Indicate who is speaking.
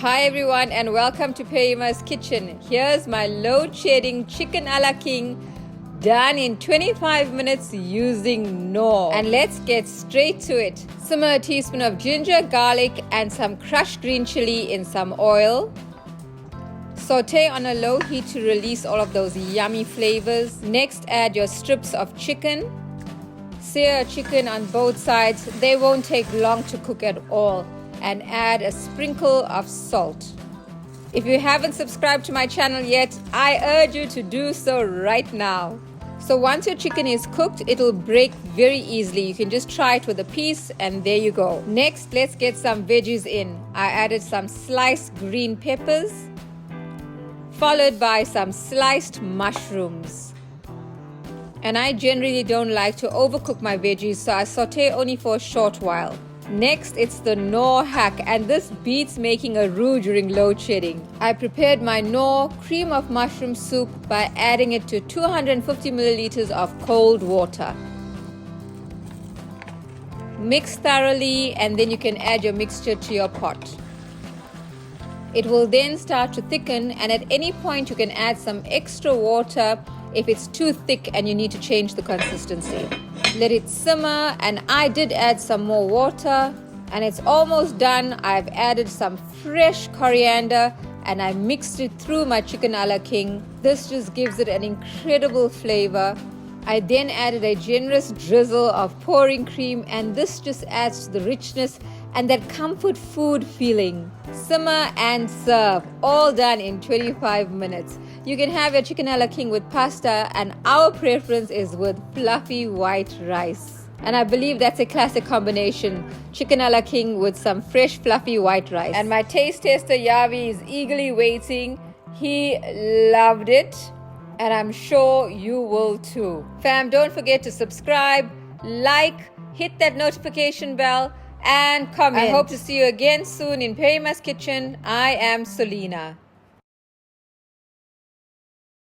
Speaker 1: Hi everyone and welcome to Perima's kitchen. Here's my load shedding chicken a la king done in 25 minutes using Knorr. And let's get straight to it. Simmer a teaspoon of ginger, garlic and some crushed green chili in some oil. Saute on a low heat to release all of those yummy flavors. Next, add your strips of chicken. Sear chicken on both sides. They won't take long to cook at all. And add a sprinkle of salt. If you haven't subscribed to my channel yet, I urge you to do so right now. So once your chicken is cooked, it'll break very easily. You can just try it with a piece and there you go. Next, let's get some veggies in. I added some sliced green peppers, followed by some sliced mushrooms. And I generally don't like to overcook my veggies, so I saute only for a short while. Next, it's the Knorr hack, and this beats making a roux during load shedding. I prepared my Knorr cream of mushroom soup by adding it to 250 milliliters of cold water. Mix thoroughly and then you can add your mixture to your pot. It will then start to thicken, and at any point you can add some extra water if it's too thick and you need to change the consistency. Let it simmer, and I did add some more water, and it's almost done. I've added some fresh coriander and I mixed it through my chicken a la king. This just gives it an incredible flavor. I then added a generous drizzle of pouring cream, and this just adds to the richness and that comfort food feeling. Simmer and serve, all done in 25 minutes. You can have your chicken a la king with pasta, and our preference is with fluffy white rice. And I believe that's a classic combination, chicken a la king with some fresh fluffy white rice. And my taste tester Yavi is eagerly waiting. He loved it, and I'm sure you will too. Fam, don't forget to subscribe, like, hit that notification bell, and comment. I hope to see you again soon in Perima's kitchen. I am Selena.